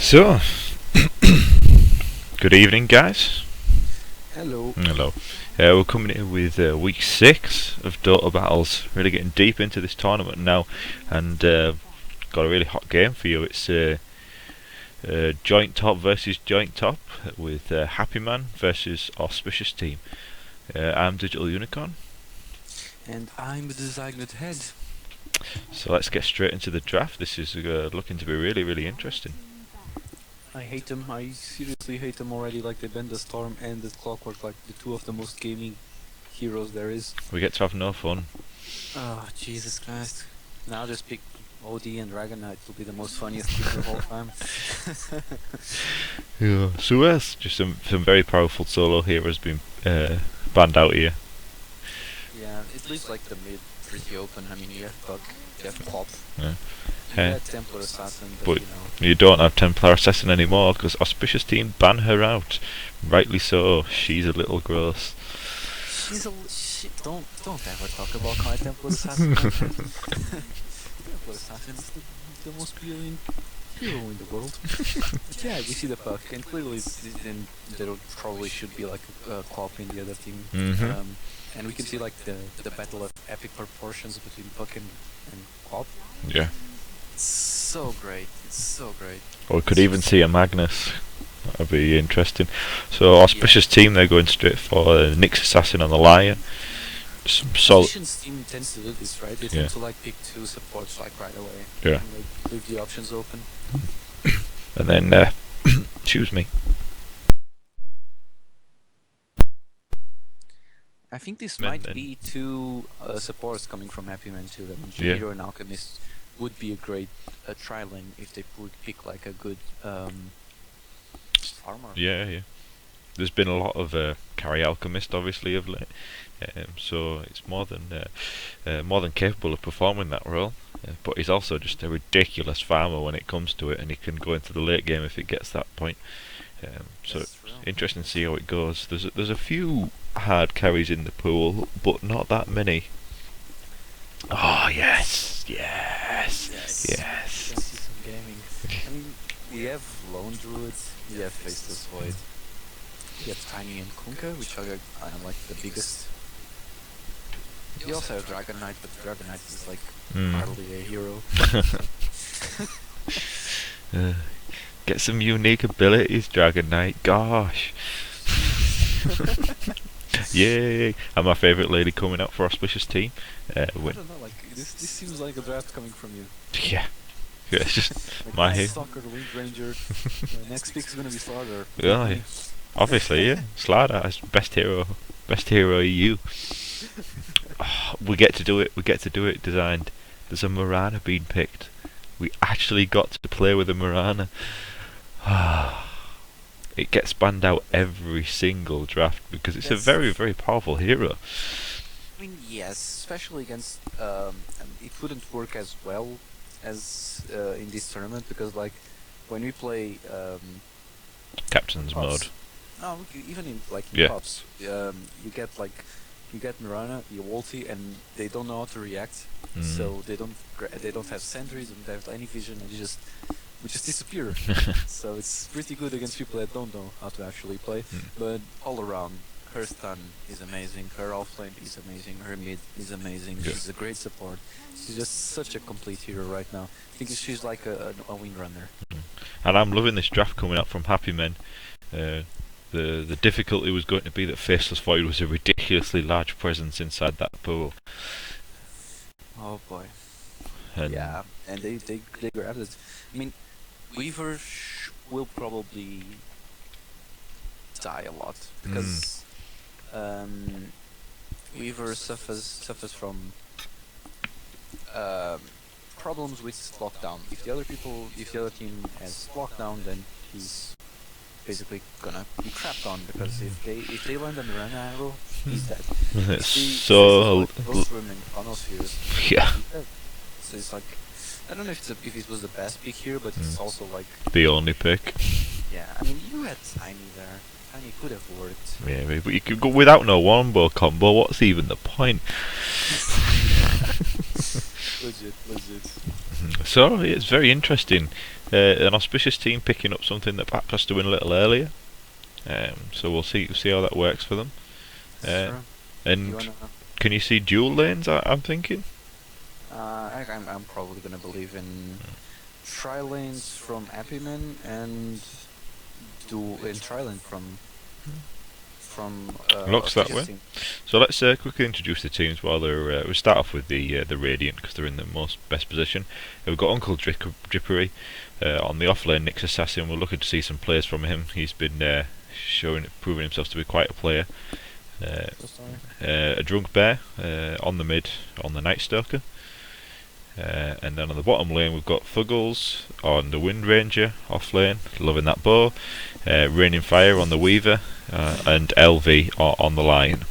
So, good evening, guys. Hello. Hello. We're coming in with week 6 of Dotabattles. Really getting deep into this tournament now, and got a really hot game for you. It's joint top versus joint top with HAPPYMEN versus Auspicious team. I'm Digital Unicorn. And I'm the designated head. So let's get straight into the draft. This is looking to be really, really interesting. I hate them. I seriously hate them already. Like, they bend the storm and the clockwork, like the two of the most gaming heroes there is. We get to have no fun. Oh, Jesus Christ. Now just pick OD and Dragon Knight will be the most funniest thing of all time. Yeah. So yes, just some very powerful solo heroes being banned out here. Yeah, it leaves like the mid pretty open. I mean, you have Buck, you have Pop. Yeah. You had Templar Assassin, But you know. you don't have Templar Assassin anymore because Auspicious team ban her out. Rightly so. She's a little gross. She's a don't ever talk about my Templar Assassin. Templar Assassin is the most brilliant hero in the world. But yeah, we see the Puck, and clearly then there probably should be like a Clop in the other team. And we can see like the battle of epic proportions between Puck and Clop. Yeah. It's so great. It's so great. Or we could even see a Magnus. That'd be interesting. So Auspicious team, they're going straight for Nyx Assassin on the Lion. Some solid. Auspicious team tends to do this, right? They tend to like pick two supports like right away. Yeah. And like leave the options open. And then, choose me. I think this might be two supports coming from HAPPYMEN too. That Hero and Alchemist would be a great trialing if they would pick like a good armor. Yeah. There's been a lot of carry Alchemist obviously of late, so it's more than capable of performing that role. But he's also just a ridiculous farmer when it comes to it, and he can go into the late game if it gets that point. So it's interesting to see how it goes. There's a few hard carries in the pool, but not that many. Oh yes. See some gaming. I mean, we have Lone Druids, we have Faceless Void, we have Tiny and Kunkka, which are like the biggest. We also have Dragon Knight, but Dragon Knight is like hardly a hero. Get some unique abilities, Dragon Knight. Gosh. Yay! And my favourite lady coming out for Auspicious team. I don't know, like this seems like a draft coming from you. Yeah, it's just like my hero. Stalker, Wind Ranger. Next pick is gonna be Slaughter. Yeah, obviously, yeah. Slaughter is best hero EU. Oh, we get to do it. Designed. There's a Mirana being picked. We actually got to play with a Mirana. It gets banned out every single draft because it's a very, very powerful hero. I mean, yes, especially against. It wouldn't work as well as in this tournament because, like, when we play Captain's Pops, mode. no, even in like in Pops, you get Mirana, you ulti, and they don't know how to react. So they don't have sentries, and they don't have any vision, and we just disappear. So it's pretty good against people that don't know how to actually play. But all around, her stun is amazing, her offlane is amazing, her mid is amazing. She's a great support. She's just such a complete hero right now. I think she's like a windrunner. And I'm loving this draft coming up from HAPPYMEN. The difficulty was going to be that Faceless Void was a ridiculously large presence inside that pool. Oh boy. And yeah, and they grabbed it. I mean, Weaver will probably die a lot because Weaver suffers from problems with lockdown. If the other team has lockdown, then he's basically gonna be trapped on because if they land on the run arrow, he's dead. So yeah. So it's like, I don't know if it was the best pick here, but it's also like the only pick. Yeah, I mean, you had Tiny there. Tiny could have worked. Yeah, but you could go without no wombo combo. What's even the point? legit. So it's very interesting. an Auspicious team picking up something that perhaps has to win a little earlier. So we'll see how that works for them. Sure. And can you see dual lanes? I'm thinking. I'm probably gonna believe in tri-lanes from HAPPYMEN and tri-lane from Looks that Auspicious way. team. So let's quickly introduce the teams while they're. We'll start off with the Radiant because they're in the best position. We've got Uncle Drippery on the off lane. Nyx Assassin. We're looking to see some plays from him. He's been proving himself to be quite a player. A Drunk Bear on the mid on the Night Stalker. And then on the bottom lane we've got Thuggles on the Wind Ranger off lane, loving that bow. Raining Fire on the Weaver, and LV on the Lion.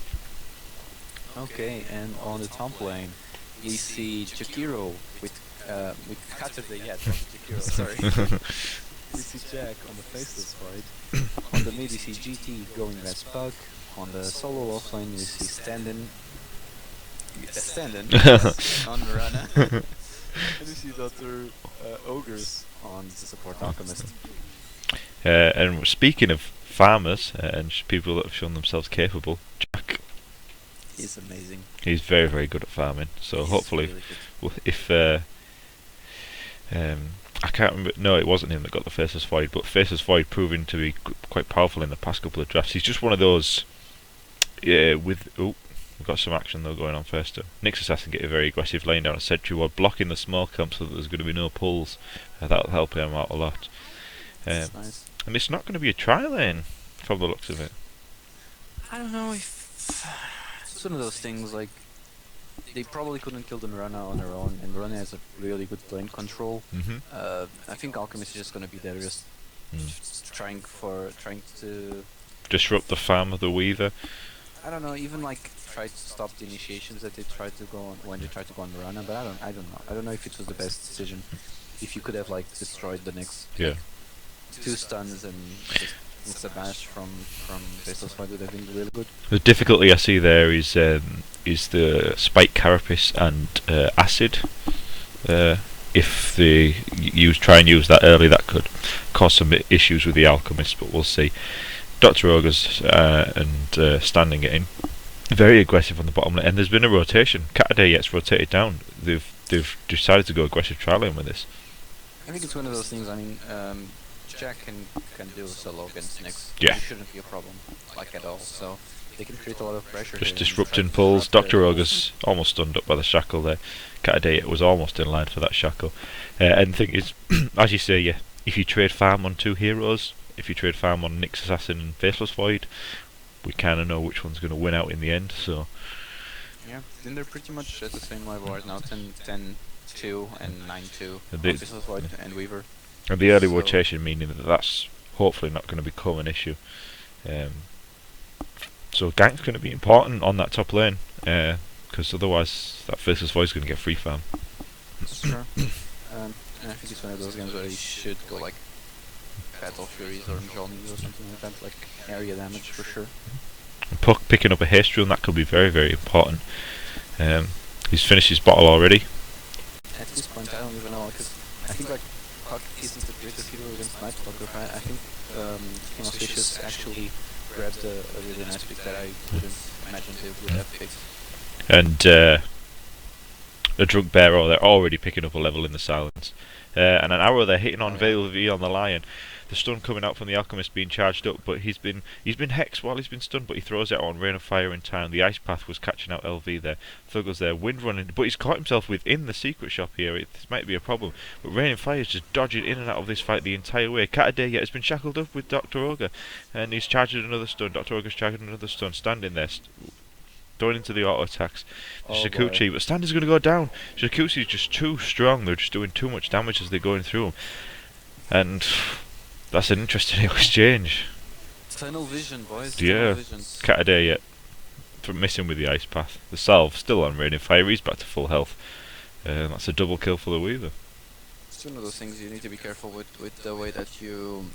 Okay, and on the top lane we see Jakiro with Saturday, yeah, Jakiro, sorry. We see Jack on the Faceless fight. On the mid we see GT going as Pug. On the solo offlane we see Stand-in on Mirana. And we see Dr. Ogres on the support Alchemist. And speaking of farmers and people that have shown themselves capable, Jack. He's amazing. He's very, very good at farming. So He's hopefully, really if I can't remember. No, it wasn't him that got the Faceless Void, but Faceless Void proving to be quite powerful in the past couple of drafts. He's just one of those. We've got some action though going on first. Nyx Assassin getting very aggressive, laying down a sentry ward, blocking the small camp so that there's going to be no pulls. That'll help him out a lot. nice. And it's not going to be a tri lane from the looks of it. I don't know if it's one of those things like they probably couldn't kill the Mirana on their own, and Mirana has a really good lane control. I think Alchemist is just going to be there, just trying to disrupt the farm of the Weaver. I don't know, even like try to stop the initiations that they tried to go on when they tried to go on Mirana, but I don't know. I don't know if it was the best decision. If you could have like destroyed the next 2 stuns and just it's a bash from Faceless Fight would have been really good. The difficulty I see there is the Spike Carapace and Acid. If they try and use that early, that could cause some issues with the Alchemist, but we'll see. Dr. Ogres and Standing it in. Very aggressive on the bottom lane, and there's been a rotation. Saturday gets rotated down. They've decided to go aggressive trialing with this. I think it's one of those things. I mean, Jack can do solo against Nyx. Yeah. It shouldn't be a problem, like at all. So they can create a lot of pressure. Just disrupting pulls. Dr. Ogres almost stunned up by the shackle there. Saturday was almost in line for that shackle. And the thing is, as you say, yeah, if you trade farm on 2 heroes, if you trade farm on Nyx Assassin and Faceless Void, we kind of know which one's going to win out in the end. So yeah, then they're pretty much at the same level right now, 10-2 and 9-2. Faceless Void and Weaver. And the early rotation meaning that that's hopefully not going to become an issue. So gank's going to be important on that top lane, because otherwise that Faceless Void is going to get free farm. Sure. And I think it's one of those games where you should go like Battle Furies or Johnny's or something like that, like area damage for sure. And Puck picking up a haste rune, that could be very, very important. He's finished his bottle already. At this point I don't even know, because I think like Puck isn't the greatest hero against Night Stalker. I think King Auspicious actually grabbed a really nice pick that I wouldn't imagine they would have picked. And a Drunk Bear, they're already picking up a level in the silence. And an arrow they're hitting on Veil V on the Lion. The stun coming out from the Alchemist being charged up, but he's been hexed while he's been stunned, but he throws it on Rain of Fire in time. The Ice Path was catching out LV there. Thuggles there, Wind running, but he's caught himself within the secret shop here. This might be a problem. But Rain of Fire is just dodging in and out of this fight the entire way. Saturday yet has been shackled up with Dr. Ogre, and he's charging another stun. Dr. Ogre's charging another stun, standing there. Going into the auto attacks. Shikuchi, but Standard's going to go down. Shikuchi's just too strong. They're just doing too much damage as they're going through him. And that's an interesting exchange. Tunnel vision, boys. Yeah. Saturday yet missing with the Ice Path. The Salve still on Rain of Fire. He's back to full health. That's a double kill for the Weaver. It's one of those things you need to be careful with the way that you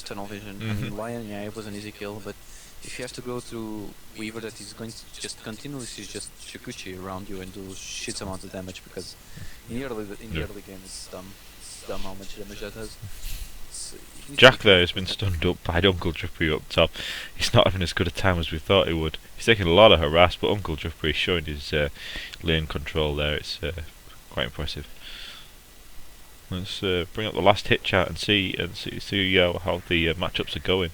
tunnel vision. I mean, Lion, yeah, it was an easy kill, but if you have to go through Weaver that is going to just continuously just Shikuchi around you and do shit amount of damage, because in the early game it's dumb. dumb how much damage that does. Jack there has been stunned up by Uncle Drippy up top. He's not having as good a time as we thought he would. He's taking a lot of harass, but Uncle Drippy is showing his lane control there. It's quite impressive. Let's bring up the last hit chart and see how the matchups are going.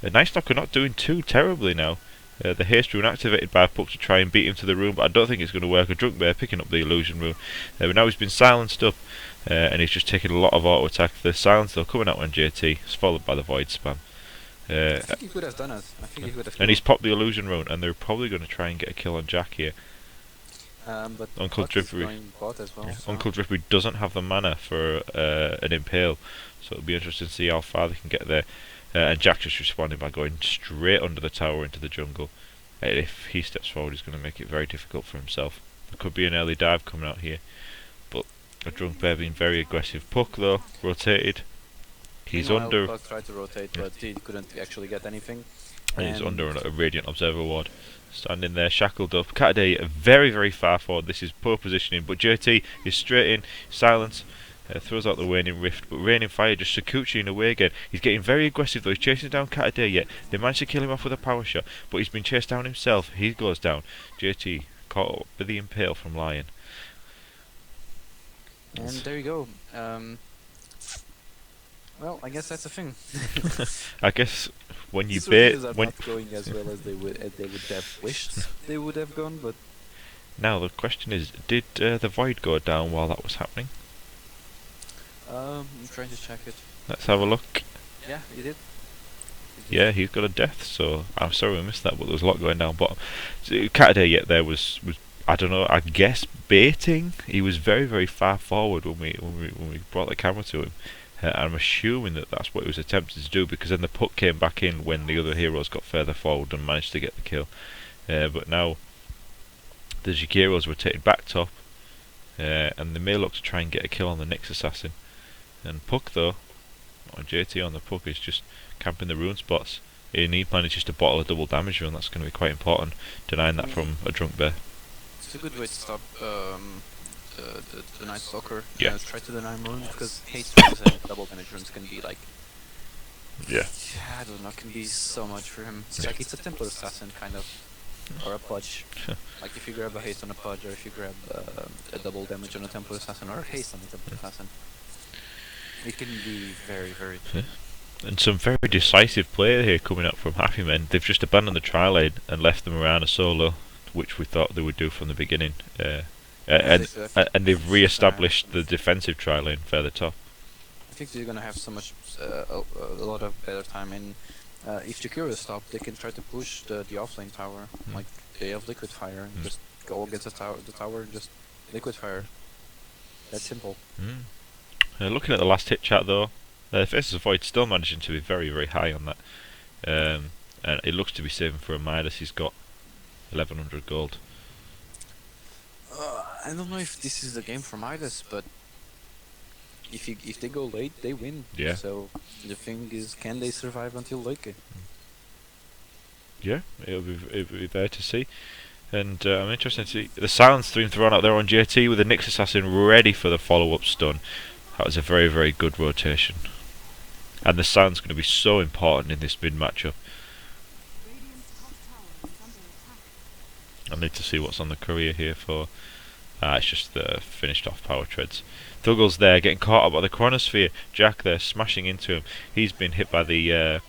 Nice Knocker not doing too terribly now. The haste rune activated by Puck to try and beat him to the room, but I don't think it's going to work. A Drunk Bear picking up the illusion rune. But now he's been silenced up, and he's just taking a lot of auto attack. The silence though coming out on JT, it's followed by the void spam. I think he could have done it. I think he could have. And he's popped the illusion rune, and they're probably going to try and get a kill on Jack here. But Uncle Drippy, well, so. Uncle Drippy doesn't have the mana for an impale, so it'll be interesting to see how far they can get there. And Jack just responding by going straight under the tower into the jungle. If he steps forward, he's going to make it very difficult for himself. There could be an early dive coming out here, but a Drunk Bear being very aggressive. Puck though rotated. He's under. Puck tried to rotate, but he couldn't actually get anything. And he's under a Radiant Observer ward. Standing there, shackled up. Cataday very, very far forward. This is poor positioning, but JT is straight in. Silence. Throws out the Waning Rift, but Raining Fire just Sakuchiing away again. He's getting very aggressive though. He's chasing down Cataday yet. They managed to kill him off with a power shot, but he's been chased down himself. He goes down. JT caught up with the impale from Lion. And there you go. Well, I guess that's the thing. I guess when you bait, are not going as well as they would have wished they would have gone, but now the question is, did the void go down while that was happening? I'm trying to check it. Let's have a look. Yeah, he did. Yeah, he's got a death, so I'm sorry we missed that, but there was a lot going down bottom. So, Cataday yet there was I don't know, I guess baiting. He was very, very far forward when we brought the camera to him. I'm assuming that that's what he was attempting to do, because then the puck came back in when the other heroes got further forward and managed to get the kill. But now the Jagiros were taken back top, and they may look to try and get a kill on the Nyx assassin. And Puck though, or JT on the Puck, is just camping the rune spots. He manages to bottle a double damage rune. That's going to be quite important, denying that from a Drunk Bear. It's a good way to stop the Night Stalker. Yeah. Try to deny runes, because haste runes and double damage runes can be like... Yeah. I don't know, can be so much for him. It's like it's a Templar Assassin kind of, or a Pudge. Like if you grab a haste on a Pudge, or if you grab a double damage on a Templar Assassin, or a haste on a Templar Assassin. It can be very, very... And some very decisive play here coming up from HAPPYMEN. They've just abandoned the tri-lane and left them around a solo, which we thought they would do from the beginning. And they've re-established the defensive tri-lane further top. I think they're gonna have so much, a lot of better time. And if Jakiro is stopped, they can try to push the offlane tower. Like they have liquid fire, and just go against the tower and just liquid fire. That's simple. Looking at the last hit chat though, Faces of Void still managing to be very, very high on that. And it looks to be saving for a Midas. He's got 1100 gold. I don't know if this is the game for Midas, but if they go late, they win. Yeah. So the thing is, can they survive until late game? Yeah, it'll be there to see. And I'm interested to see the silence being thrown out there on JT with the Nyx assassin ready for the follow-up stun. That was a very, very good rotation. And the silence going to be so important in this mid matchup. I need to see what's on the courier here for. It's just the finished off power treads. Thuggle's there, getting caught up by the chronosphere. Jack there, smashing into him. He's been hit by the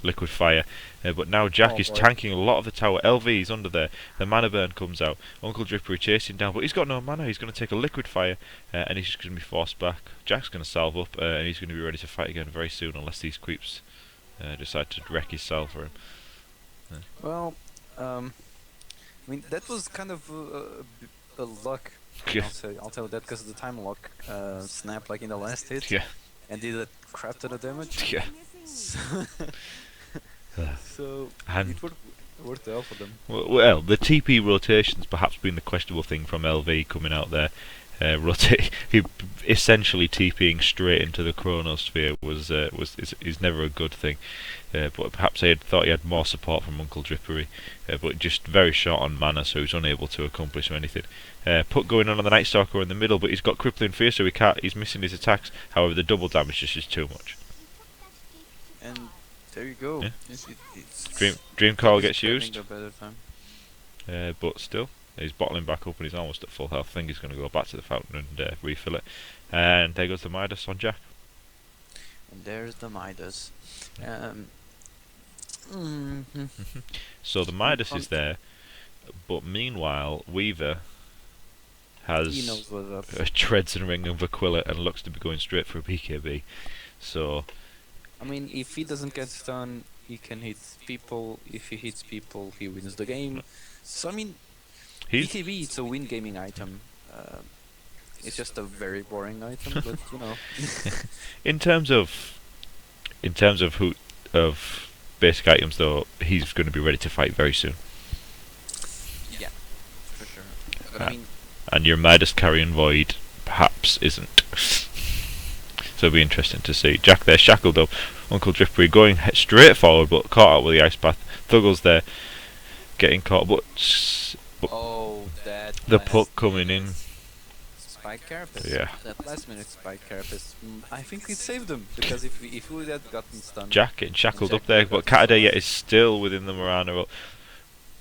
liquid fire. But now Jack is tanking a lot of the tower. LV is under there. The mana burn comes out. Uncle Dripper chasing down, but he's got no mana. He's going to take a liquid fire, and he's just going to be forced back. Jack's going to salve up, and he's going to be ready to fight again very soon, unless these creeps decide to wreck his salve for him. Well, I mean that was kind of a luck. Yeah. I'll tell you that, because the time lock snapped like in the last hit. Yeah. And did a crap ton of damage. Yeah. So and it worked well for them. Well, the TP rotations perhaps been the questionable thing from LV coming out there. rotate. He essentially TPing straight into the chronosphere is never a good thing. But perhaps he had thought he had more support from Uncle Drippery, but just very short on mana, so he's unable to accomplish anything. Puck going on the Night Stalker in the middle, but he's got crippling fear, so he can't. He's missing his attacks. However, the double damage just is too much. And there you go. Yeah. It's Dream Call gets having used, a better time. but still, he's bottling back up and he's almost at full health. I think he's going to go back to the fountain and refill it. And there goes the Midas on Jack. And there's the Midas. So the Midas is there, but meanwhile Weaver has He knows what's up. a treads and ring of Aquila and looks to be going straight for a BKB. So I mean, if he doesn't get stun, he can hit people. If he hits people, he wins the game. So I mean, BKB it's a win gaming item. It's just a very boring item, but you know. in terms of basic items though, he's going to be ready to fight very soon. Yeah, for sure. But I mean, and your Midas carrying Void perhaps isn't. So it'll be interesting to see. Jack there shackled up. Uncle Drippery going straight forward, but caught out with the Ice Path. Thuggle's there, getting caught, but oh, that the puck coming in. Spike Carapace. Yeah. That last minute Spike Carapace. I think it saved him, because if he would have gotten stunned. Jack getting shackled Jack up there, but Catadea stunned. yet is still within the Marana.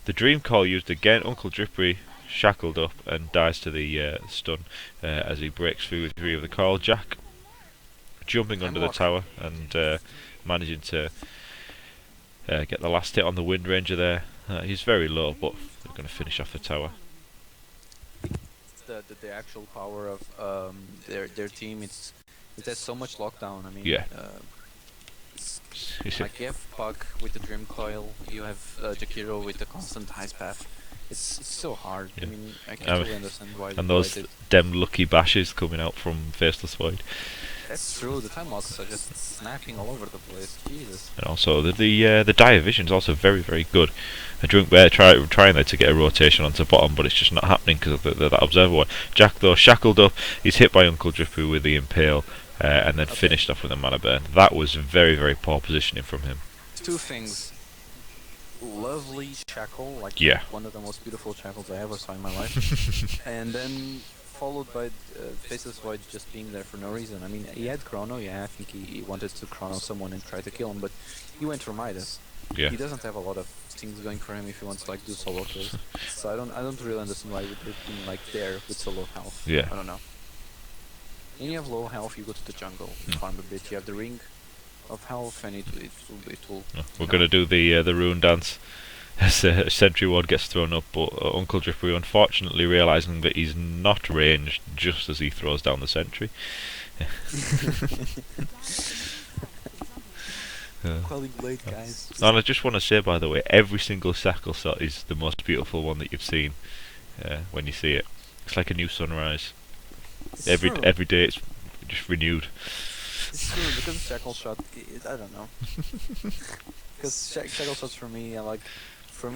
The Dream Call used again. Uncle Drippery shackled up and dies to the stun as he breaks through with 3 of the call. Jack jumping under the tower and managing to get the last hit on the Wind Ranger there. He's very low, but they're going to finish off the tower. The actual power of their team, it has so much lockdown. I mean, Yeah. like you have Puck with the Dream Coil, you have Jakiro with the constant Ice Path. It's so hard. Yeah. I mean, I can't really understand why. And those dem lucky bashes coming out from Faceless Void. That's true. The time locks are just snapping all over the place. Jesus. And also the Dire Vision's also very, very good. A Drunk Bear trying there to get a rotation onto bottom, but it's just not happening because of that Observer one. Jack though shackled up, he's hit by Uncle Drippu with the Impale, and then finished off with a Mana Burn. That was very, very poor positioning from him. 2 things. Lovely shackle, like one of the most beautiful shackles I ever saw in my life. And then followed by Faceless Void just being there for no reason. I mean, he had Chrono, I think he wanted to Chrono someone and try to kill him, but he went for Midas. Yeah. He doesn't have a lot of things going for him if he wants to like do solo kills. So I don't really understand why he would have been like there with solo health. Yeah. I don't know. When you have low health, you go to the jungle, farm a bit. You have the ring of health, and it will. We're gonna do the rune dance as Sentry Ward gets thrown up, but Uncle Drippery unfortunately realising that he's not ranged just as he throws down the sentry. Quelling Blade, guys. And I just want to say, by the way, every single shackle shot is the most beautiful one that you've seen when you see it. It's like a new sunrise. Every day it's just renewed. It's true, because shackle shot, I don't know. Because shackle shots for me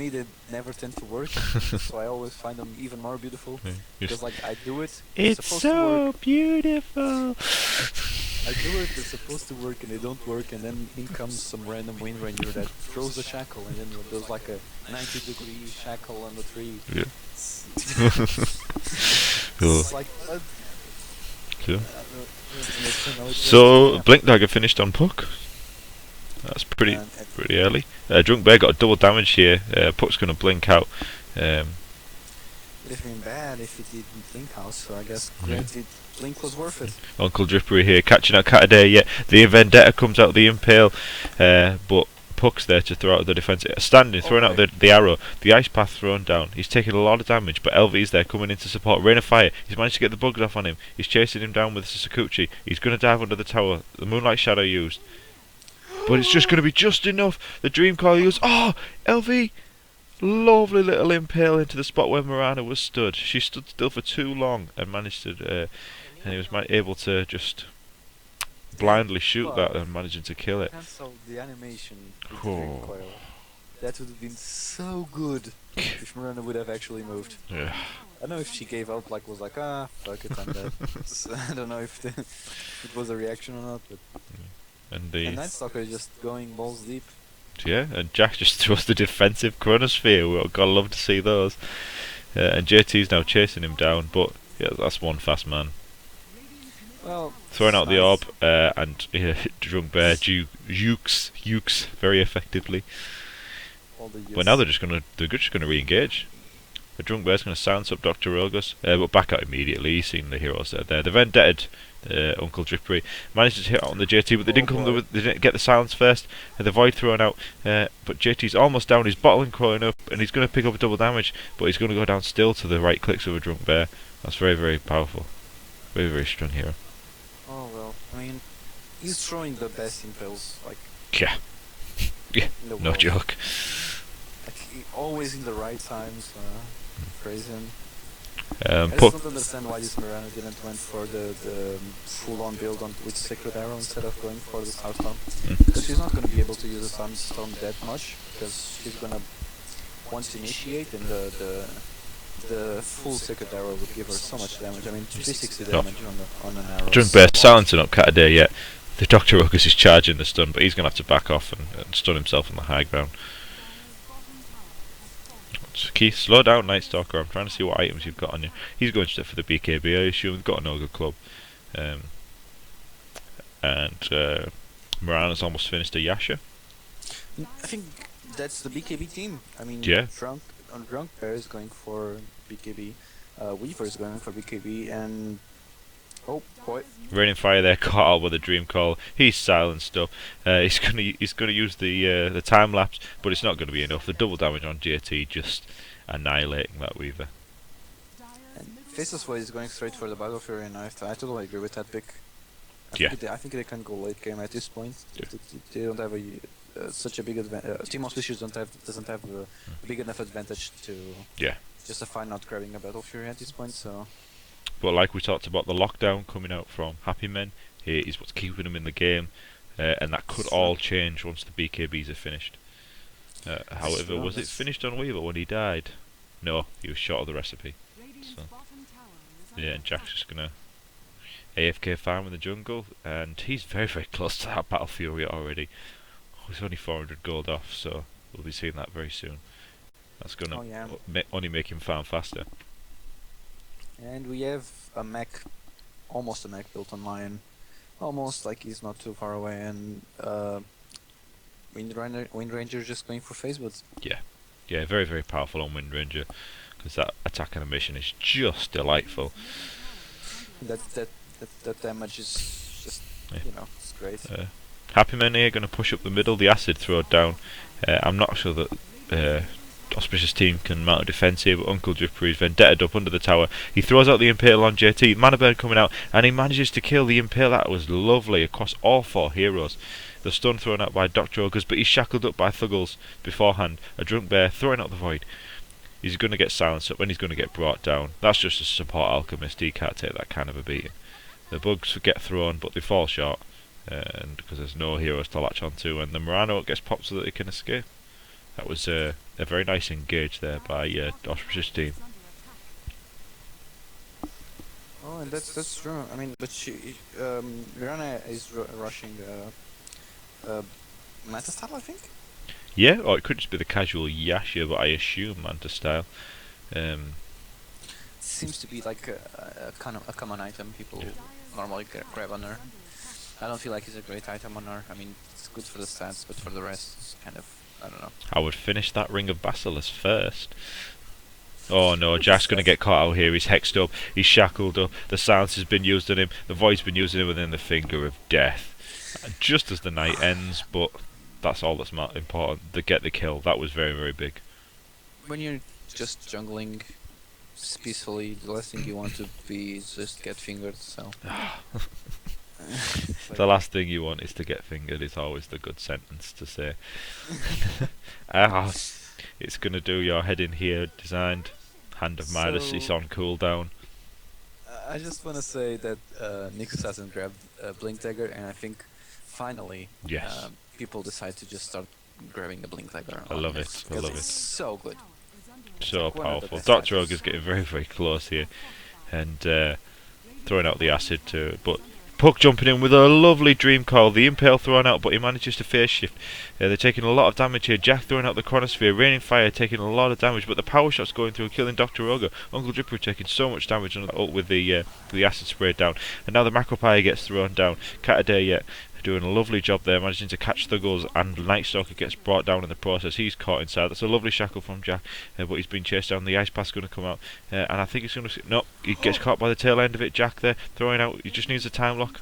they never tend to work, so I always find them even more beautiful. Yeah, because like I do it, it's so beautiful. I do it, it's supposed to work, and they don't work, and then in comes some random Wind Ranger that throws the shackle, and then there's like a 90-degree shackle on the tree. Yeah. It's like Cool. So Blink Dagger finished on Puck. That's pretty early. Drunk Bear got a double damage here. Puck's gonna blink out. It would have been bad if it didn't blink out, so I guess Blink was worth it. Uncle Drippery here catching out Catadea yet. The Vendetta comes out of the Impale, but Puck's there to throw out the defense. Standing, throwing out the arrow. The Ice Path thrown down. He's taking a lot of damage, but LV's there coming in to support. Rain of Fire. He's managed to get the bugs off on him. He's chasing him down with Sakuchi. He's going to dive under the tower. The Moonlight Shadow used. But it's just going to be just enough. The Dream Coil used. Oh! LV! Lovely little Impale into the spot where Marana was stood. She stood still for too long and managed to... and he was able to just... blindly shoot that and managing to kill it. Cancel the animation with the Dream Coil. That would have been so good. if Miranda would have actually moved. Yeah. I don't know if she gave up, like was like, ah, fuck it, I'm dead. So, I don't know if it was a reaction or not, but and Night Stalker is just going balls deep. Yeah, and Jack just throws the defensive chronosphere. We've got to love to see those. And JT's now chasing him down, but yeah, that's one fast man. Well, Throwing out the nice. orb, and Drunk Bear jukes very effectively. But now they're just gonna re-engage. The Drunk Bear's going to silence up Dr. Rogus, but back out immediately. He's seen the heroes there. The vendetted Uncle Drippery manages to hit on the JT, but they they didn't get the silence first. The Void thrown out, but JT's almost down. He's bottling Crowing up, and he's going to pick up a double damage, but he's going to go down still to the right clicks of a Drunk Bear. That's very, very powerful. Very, very strong hero. Oh well, I mean, he's throwing the best impels, like. Yeah. Yeah. No world. Joke. Like, always in the right times. Praise him. I just don't understand why this Mirana didn't went for the full-on build with Sacred Arrow instead of going for the Soulstone. Because she's not going to be able to use the Soulstone that much, because she's going to want to initiate, and the full Sacred Arrow would give her so much damage. I mean, 360 damage on an arrow. Drunk Bear silencing up Catadare yet. The Dr. Ruckus is charging the stun, but he's going to have to back off and stun himself on the high ground. Keith, slow down, Night Stalker. I'm trying to see what items you've got on you. He's going straight for the BKB, I assume. He's got an Ogre Club. And Mirana's almost finished a Yasha. I think that's the BKB team. I mean, yeah. Drunk Bear is going for BKB. Weaver is going for BKB, and oh boy, Raining Fire there, caught out with a Dream Call. He's silenced up. He's gonna use the time lapse, but it's not going to be enough. The double damage on JT just annihilating that Weaver. And Faceless Void is going straight for the Battle Fury, and I totally agree with that pick. I think they can go late game at this point. Yeah. They don't have such a big advantage. Team Auspicious doesn't have a big enough advantage to justify not grabbing a Battle Fury at this point. So. But like we talked about, the lockdown coming out from HAPPYMEN is what's keeping them in the game, and that could all change once the BKBs are finished. However, was it finished on Weaver when he died? No, he was short of the recipe. So, yeah, and Jack's just gonna AFK farm in the jungle, and he's very, very close to that Battle Fury already. He's only 400 gold off, so we'll be seeing that very soon. That's gonna only make him farm faster. And we have a mech, almost a mech built on Lion. Almost, like he's not too far away, and Wind Ranger just going for phase boots. Yeah, very, very powerful on Wind Ranger, because that attack animation is just delightful. That damage is just, it's great. HAPPYMEN here going to push up the middle, the acid throw down. I'm not sure that Auspicious team can mount a defence here, but Uncle Drippery is vendetted up under the tower. He throws out the Impale on JT, Mana Bird coming out, and he manages to kill the Impale. That was lovely across all four heroes. The stun thrown out by Dr. Ogres, but he's shackled up by Thuggles beforehand. A Drunk Bear throwing out the Void. He's going to get silenced up and he's going to get brought down. That's just a support alchemist, he can't take that kind of a beating. The bugs get thrown, but they fall short, and because there's no heroes to latch onto, and the Mirano gets popped so that they can escape. That was a very nice engage there by Auspicious team. Oh, and that's true. I mean, but Mirana is rushing Manta style, I think. Yeah, or it could just be the casual Yasha, but I assume Manta style. Seems to be like a common item people normally grab on her. I don't feel like it's a great item on her. I mean, it's good for the stats, but for the rest, it's kind of, I don't know. I would finish that Ring of Basilisk first. Oh no, Jack's going to get caught out here. He's hexed up, he's shackled up, the silence has been used on him, the Void's been used on him within the Finger of Death. Just as the night ends, but that's all that's important. To get the kill, that was very, very big. When you're just jungling peacefully, the last thing you want to be is just get fingered, so... The last thing you want is to get fingered is always the good sentence to say. It's gonna do your head in here designed. Hand of Midas is on cooldown. I just want to say that Nixus hasn't grabbed Blink Dagger, and I think finally people decide to just start grabbing the Blink Dagger. I love it. I love it. It's so good. It's So like one of the powerful. best Dr. Ogre's tactics. getting very, very close here. And throwing out the acid to... But Puck jumping in with a lovely dream coil. The impale thrown out, but he manages to phase shift. They're taking a lot of damage here. Jack throwing out the chronosphere. Raining fire taking a lot of damage, but the power shot's going through, killing Dr. Ogre. Uncle Dripper taking so much damage on that ult with the acid sprayed down. And now the Macropire gets thrown down. Catadare yet doing a lovely job there, managing to catch Thuggles, and Night Stalker gets brought down in the process. He's caught inside. That's a lovely shackle from Jack, but he's been chased down. The ice path's going to come out, and I think he's going to... No, he gets caught by the tail end of it. Jack there, throwing out. He just needs a time lock.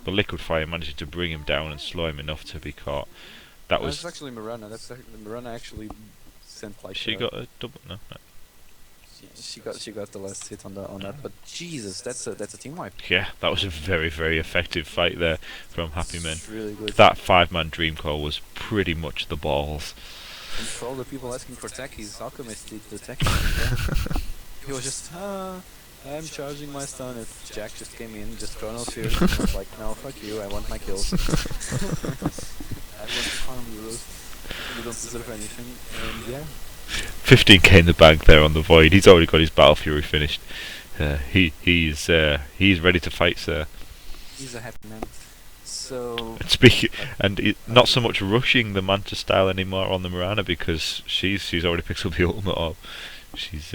The liquid fire managing to bring him down and slow him enough to be caught. That was... That's actually Mirana. Mirana actually sent like... She got a double... No. She got the last hit on that, but Jesus, that's a team wipe. Yeah, that was a very, very effective fight there from Happy Men. Really good. That 5-man dream call was pretty much the balls. And for all the people asking for techies, Alchemist did the techies. He was just, I'm charging my stun. If Jack just came in, just chronosphere, and I was like, no, fuck you, I want my kills. I want to farm you, you don't deserve anything, and yeah. 15k in the bank there on the Void. He's already got his Battle Fury finished. He's ready to fight, sir. He's a happy man. So not so much rushing the Manta style anymore on the Mirana, because she's already picked up the ultimate orb. She's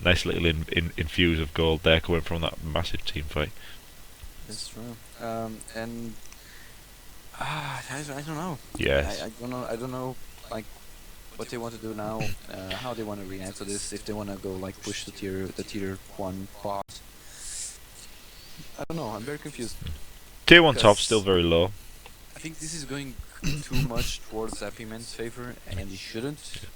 nice little infuse of gold there coming from that massive team fight. That's true. And I don't know. Yes. I don't know. Like, what they want to do now, how they want to react to this, if they want to go like push the tier 1 pot. I don't know, I'm very confused. Tier 1 top still very low. I think this is going too much towards HAPPYMEN's favor, and he shouldn't.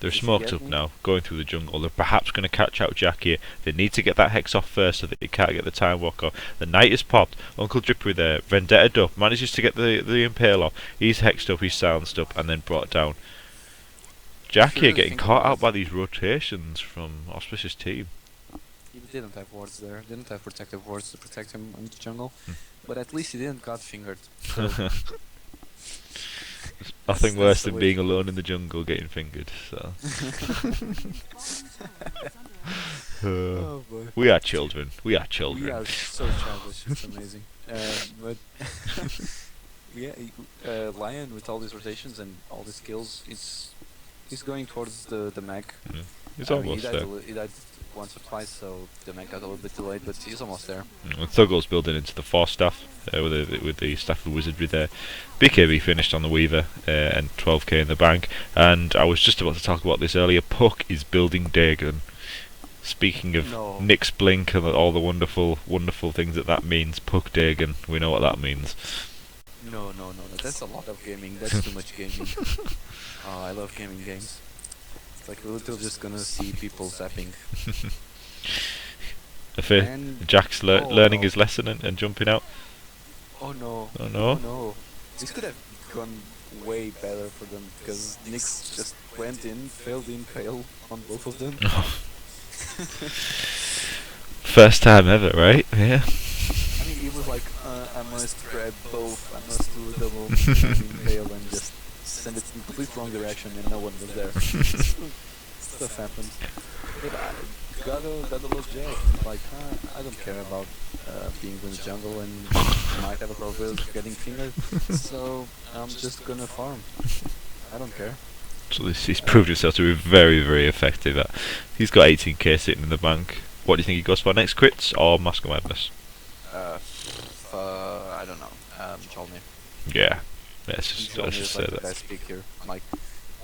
They're smoked up now, going through the jungle. They're perhaps going to catch out Jack here. They need to get that Hex off first so that they can't get the time walk off. The Knight is popped. Uncle Drippery there. Vendetta up. Manages to get the Impale off. He's hexed up, he's silenced up, and then brought down. Jack here getting caught out by these rotations from Auspicious team. He didn't have wards there. Didn't have protective wards to protect him in the jungle. But at least he didn't got fingered. So nothing worse than being alone in the jungle getting fingered. So. Oh boy. We are children. We are children. We are so childish. It's amazing. But yeah, Lion with all these rotations and all these kills, he's going towards the mech. Yeah. He's almost there. He died once or twice, so the mech got a little bit delayed, but he's almost there. Thuggle's building into the 4 staff with the staff of wizardry there. BKB finished on the Weaver and 12k in the bank. And I was just about to talk about this earlier. Puck is building Dagon. Speaking of Nick's Blink and all the wonderful things that means, Puck Dagon, we know what that means. No, that's a lot of gaming. That's too much gaming. Oh, I love gaming games. It's like we're literally just gonna see people zapping. Jack's learning his lesson and jumping out. Oh no. Oh no. Oh no. This could have gone way better for them, because Nyx just went in, failed the impale on both of them. First time ever, right? Yeah. I mean, he was like, I must grab both, I must do a double impale and just send it in the complete wrong direction, and no one was there. Stuff happens. But I gotta love Jack. Like, I don't care about being in the jungle and might have a probability of getting fingered, so I'm just gonna farm. I don't care. So he's proved himself to be very, very effective. He's got 18k sitting in the bank. What do you think he goes for next? Crits or Mask of Madness? I don't know. Jolnir. Yeah. Let's just say that. Best pick here. Like,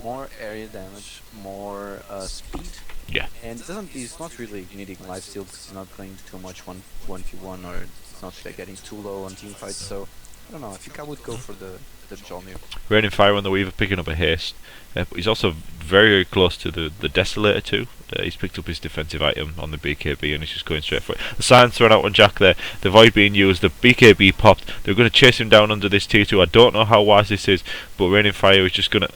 more area damage, more speed. Yeah. And he's not really needing lifesteal because he's not going too much 1v1, or it's not getting too low on team fights, so I don't know, I think I would go for the Jolnir. Raining Fire on the Weaver, picking up a haste. But he's also very, very close to the Desolator too. He's picked up his defensive item on the BKB and he's just going straight for it. The Silence thrown out on Jack there. The Void being used. The BKB popped. They're going to chase him down under this tier 2. I don't know how wise this is, but Raining Fire is just going to...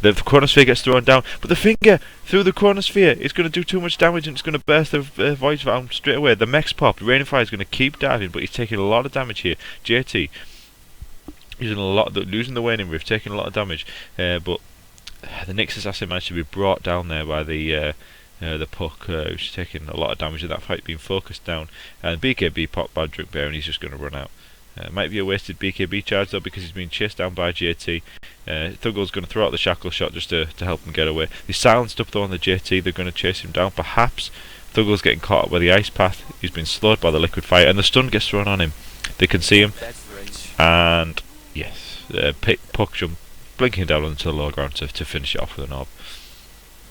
The Chronosphere gets thrown down, but the finger through the Chronosphere is going to do too much damage and it's going to burst the Void down straight away. The mech's popped. Raining Fire is going to keep diving, but he's taking a lot of damage here. JT using losing the Waning Rift, taking a lot of damage, but the Nyx assassin managed to be brought down there by the puck, who's taking a lot of damage in that fight, being focused down, and BKB popped by Drink Bear, and he's just going to run out. Might be a wasted BKB charge though, because he's being chased down by JT. Thuggle's going to throw out the shackle shot just to help him get away. He's silenced up though on the JT, they're going to chase him down. Perhaps Thuggle's getting caught up by the ice path, he's been slowed by the liquid fire, and the stun gets thrown on him. They can see him, and yes, puck jump, blinking down onto the low ground to finish it off with an orb.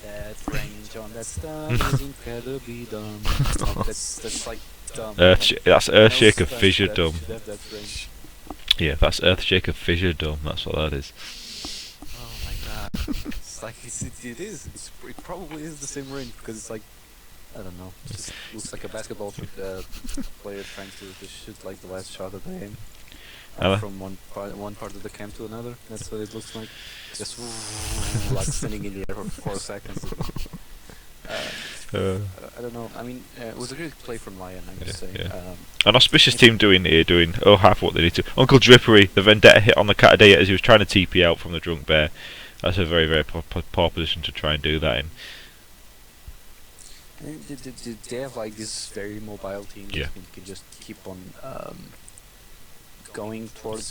That range on that stun is incredibly dumb. That's like dumb. That's Earthshaker Fissure Dumb. That range. Yeah, that's Earthshaker Fissure Dumb, that's what that is. Oh my god. It's like, it is. It probably is the same range, because it's like, I don't know. It just looks like a basketball player trying to shoot like the last shot of the game. From one part of the camp to another. That's what it looks like. Just like standing in the air for 4 seconds. I don't know. I mean, it was a great play from Lion, I must say. Yeah. An Auspicious team doing half what they need to. Uncle Drippery, the Vendetta hit on the Catadea as he was trying to TP out from the Drunk Bear. That's a very, very poor position to try and do that in. They have like this very mobile team that can just keep on going towards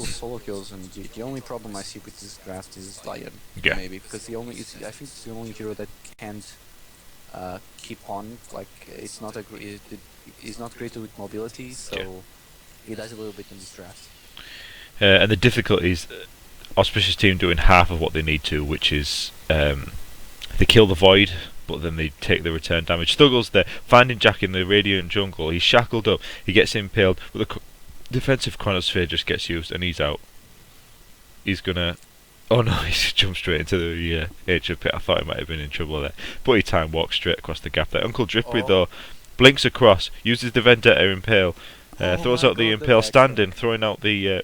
solo kills, and the only problem I see with this draft is Lion, maybe, because I think it's the only hero that can't keep on, like, it's not great with mobility, so he dies a little bit in this draft. And the difficulty is Auspicious team doing half of what they need to, which is they kill the Void, but then they take the return damage. Thuggle's there, finding Jack in the Radiant Jungle, he's shackled up, he gets impaled, but the defensive Chronosphere just gets used, and he's out. He's gonna... Oh no, he's jumped straight into the HF pit. I thought he might have been in trouble there. But he time walks straight across the gap there. Uncle Drippery though, blinks across, uses the Vendetta Impale, throws out the Impale standing, throwing out the...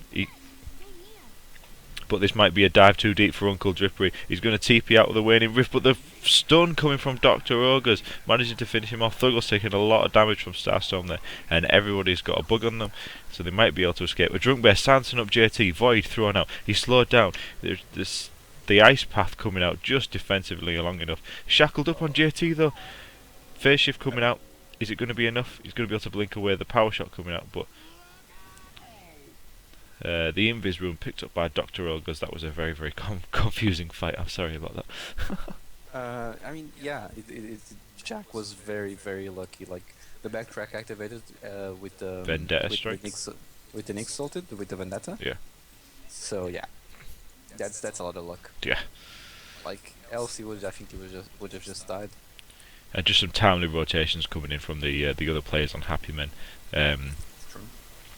but this might be a dive too deep for Uncle Drippery. He's going to TP out of the Waning Rift, but the stun coming from Dr. Ogres, managing to finish him off. Thuggle's taking a lot of damage from Starstorm there, and everybody's got a bug on them, so they might be able to escape. A Drunk Bear silencing up JT, Void thrown out. He's slowed down. There's the ice path coming out just defensively long enough. Shackled up on JT though. Phase shift coming out. Is it going to be enough? He's going to be able to blink away the power shot coming out, but the Invis room picked up by Dr. Ogres. That was a very, very confusing fight. I'm sorry about that. I mean, yeah, Jack was very, very lucky. Like, the backtrack activated with the Vendetta strike? With the Nyx salted, with the Vendetta. Yeah. So yeah, that's a lot of luck. Yeah. Like, else I think he would have just died. Just some timely rotations coming in from the other players on HAPPYMEN.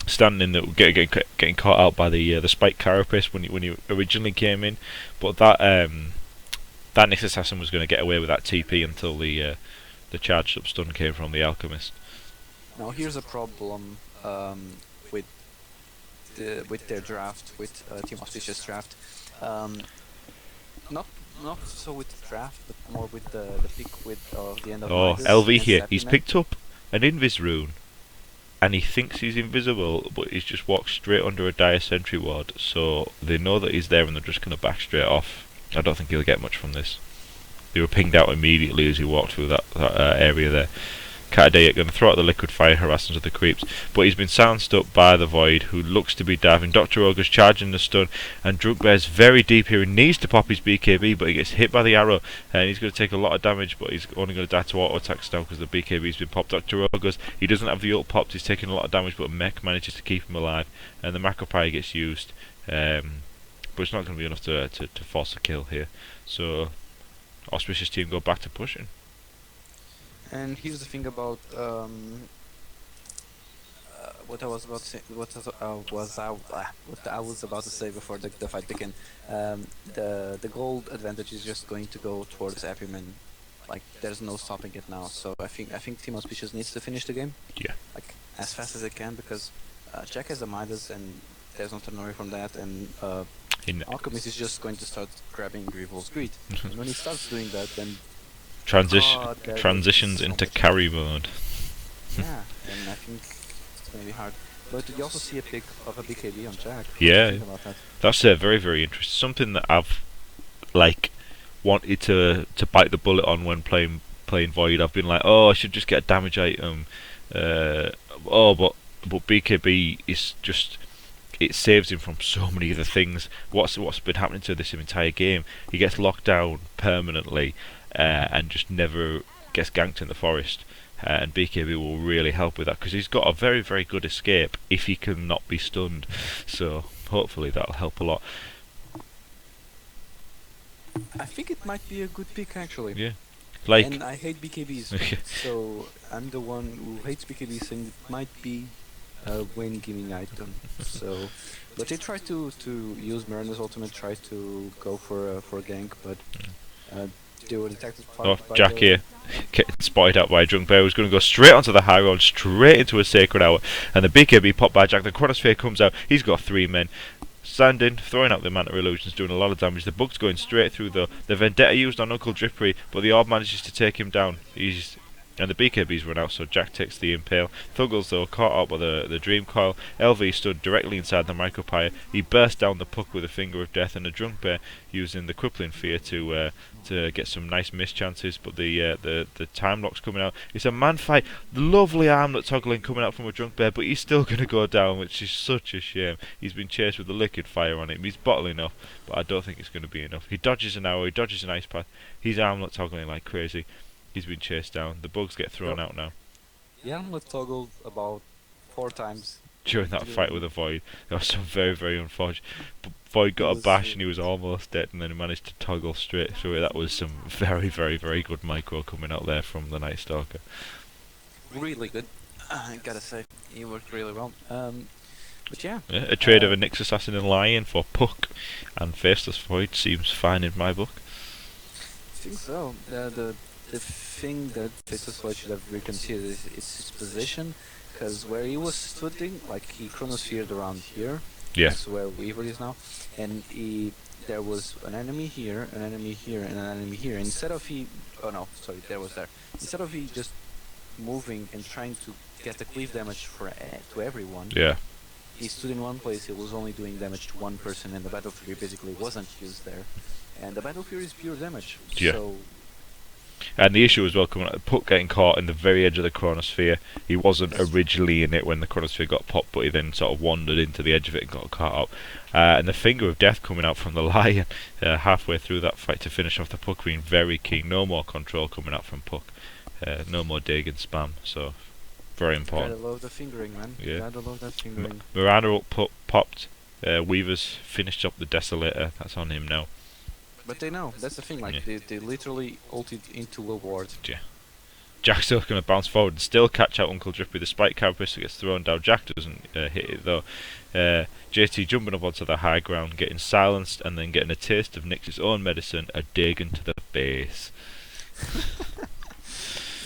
Standing in getting caught out by the Spike Carapace when he originally came in, but that Nyx assassin was going to get away with that TP until the charged up stun came from the Alchemist. Now here's a problem with their draft, with Team Auspicious draft. Not so with the draft, but more with the pick with the end of LV here. He's picked up an Invis rune, and he thinks he's invisible, but he's just walked straight under a dire sentry ward, so they know that he's there and they're just going to back straight off. I don't think he'll get much from this. They were pinged out immediately as he walked through that area there. Catadea going to throw out the liquid fire, harassing the creeps, but he's been silenced up by the Void, who looks to be diving. Dr. Ogre's charging the stun, and Drunk Bear's very deep here. He needs to pop his BKB, but he gets hit by the arrow, and he's going to take a lot of damage, but he's only going to die to auto attacks now because the BKB's been popped. Dr. Ogre's, he doesn't have the ult popped, he's taking a lot of damage, but Mech manages to keep him alive, and the Macropire gets used, but it's not going to be enough to force a kill here. So Auspicious team go back to pushing. And here's the thing about what I was about to say. What I was about to say before the fight began. The gold advantage is just going to go towards HAPPYMEN. Like, there's no stopping it now. So I think Team Auspicious needs to finish the game. Yeah. Like, as fast as it can, because Jack has the Midas and there's no turn away from that, and Alchemist is just going to start grabbing Grievous Greed. And when he starts doing that, then transitions into carry mode. Yeah, and I think it's going to be hard. But you also see a pick of a BKB on Jack. Yeah, that's very, very interesting. Something that I've, like, wanted to bite the bullet on when playing Void. I've been like, oh, I should just get a damage item. But BKB is just, it saves him from so many other things. What's been happening to this entire game? He gets locked down permanently and just never gets ganked in the forest. And BKB will really help with that because he's got a very, very good escape if he can not be stunned. So hopefully that'll help a lot. I think it might be a good pick actually. Yeah. Like, and I hate BKBs, so I'm the one who hates BKBs, saying it might be a win-giving item. So, but they try to use Miranda's ultimate, try to go for a gank, but they were detected. Jack here, getting spotted out by a drunk bear who's going to go straight onto the high road, straight into a sacred hour, and the BKB popped by Jack. The Chronosphere comes out. He's got 3 men. Standing, throwing out the Manta Illusions, doing a lot of damage. The Bug's going straight through though. The Vendetta used on Uncle Drippery, but the Orb manages to take him down. And the BKBs run out, so Jack takes the Impale. Thuggles though, caught out by the Dream Coil. LV stood directly inside the Micropyre. He burst down the puck with a Finger of Death, and the Drunk Bear using the Crippling Fear to get some nice miss chances. But the time lock's coming out. It's a man fight. Lovely armlet toggling coming out from a Drunk Bear, but he's still going to go down, which is such a shame. He's been chased with a Liquid Fire on him. He's bottling up, but I don't think it's going to be enough. He dodges an arrow, he dodges an Ice Path. He's armlet toggling like crazy. He's been chased down. The Bugs get thrown out now. Yeah, I'm toggled about 4 times during that fight with the Void. That was so very, very unfortunate. Void got a bash and he was almost dead, and then he managed to toggle straight through it. That was some very, very, very good micro coming out there from the Night Stalker. Really good, I gotta say. He worked really well. But yeah. A trade of a Nyx Assassin and Lion for Puck and Faceless Void seems fine in my book. I think so. The thing that Faceless Void should have reconsidered is his position, because where he was stooding, like he chronosphered around here. Yeah. That's where Weaver is now, and there was an enemy here, an enemy here, and an enemy here. Instead of Instead of he just moving and trying to get the cleave damage to everyone. Yeah. He stood in one place. He was only doing damage to one person, and the Battle Fury basically wasn't used there. And the Battle Fury is pure damage. Yeah. So. And the issue as well coming out, Puck getting caught in the very edge of the Chronosphere. He wasn't originally in it when the Chronosphere got popped, but he then sort of wandered into the edge of it and got caught out. And the Finger of Death coming out from the Lion halfway through that fight to finish off the Puck being very keen. No more control coming out from Puck. No more dig and spam. So very important. Gotta love the fingering, man. Yeah. Gotta love that fingering. Miranda popped. Weaver's finished up the Desolator. That's on him now. But they know, that's the thing, like, they literally ulted into a ward. Yeah. Jack's still going to bounce forward and still catch out Uncle Drippy. The Spike Carapace gets thrown down. Jack doesn't hit it though. JT jumping up onto the high ground, getting silenced, and then getting a taste of Nyx's own medicine, a dig into the base.